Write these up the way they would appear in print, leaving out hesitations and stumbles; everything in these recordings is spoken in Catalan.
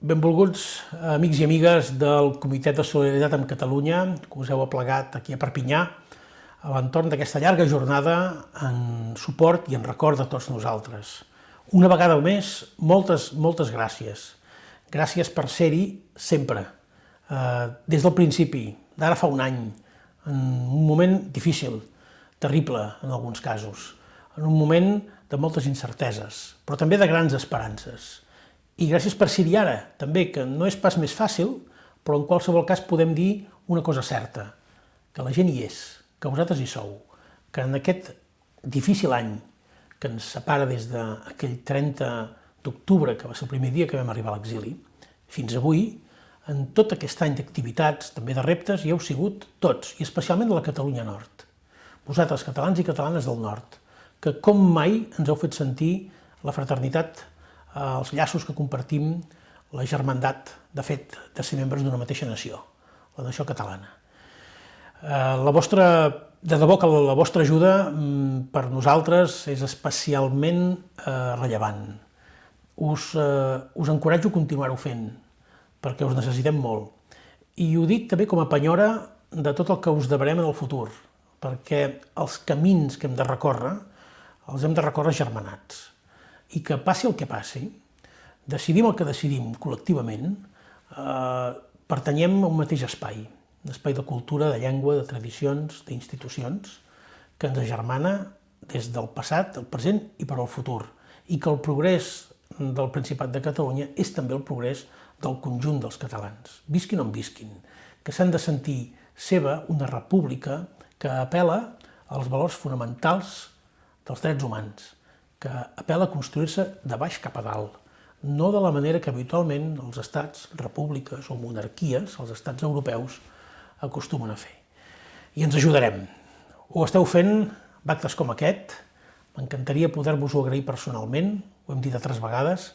Benvolguts amics i amigues del Comitè de Solidaritat amb Catalunya, que us heu aplegat aquí a Perpinyà, a l'entorn d'aquesta llarga jornada en suport i en record de tots nosaltres. Una vegada més, moltes gràcies. Gràcies per ser-hi sempre, des del principi, d'ara fa un any, en un moment difícil, terrible en alguns casos, en un moment de moltes incerteses, però també de grans esperances. I gràcies per ser-hi ara, també, que no és pas més fàcil, però en qualsevol cas podem dir una cosa certa, que la gent hi és, que vosaltres hi sou, que en aquest difícil any que ens separa des d'aquell 30 d'octubre, que va ser el primer dia que vam arribar a l'exili, fins avui, en tot aquest any d'activitats, també de reptes, hi heu sigut tots, i especialment de la Catalunya Nord. Vosaltres, catalans i catalanes del Nord, que com mai ens heu fet sentir la fraternitat, els llaços que compartim, la germandat, de fet, de ser membres d'una mateixa nació, la nació catalana. De debò que la vostra ajuda per nosaltres és especialment rellevant. Us encoratjo a continuar-ho fent, perquè us necessitem molt. I ho dic també com a penyora de tot el que us deberem en el futur, perquè els camins que hem de recórrer, els hem de recórrer germanats. I que passi el que passi, decidim el que decidim col·lectivament, pertanyem a un mateix espai, un espai de cultura, de llengua, de tradicions, d'institucions, que ens agermana des del passat, el present i per al futur, i que el progrés del Principat de Catalunya és també el progrés del conjunt dels catalans, visquin on visquin, que s'han de sentir seva una república que apel·la als valors fonamentals dels drets humans, que apel·la a construir-se de baix cap a dalt, no de la manera que habitualment els estats, repúbliques o monarquies, els estats europeus, acostumen a fer. I ens ajudarem. Ho esteu fent amb actes com aquest. M'encantaria poder-vos-ho agrair personalment, ho hem dit altres vegades,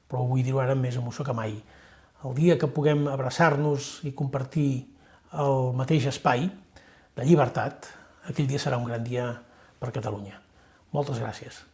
però vull dir-ho ara amb més emoció que mai. El dia que puguem abraçar-nos i compartir el mateix espai de llibertat, aquell dia serà un gran dia per Catalunya. Moltes gràcies.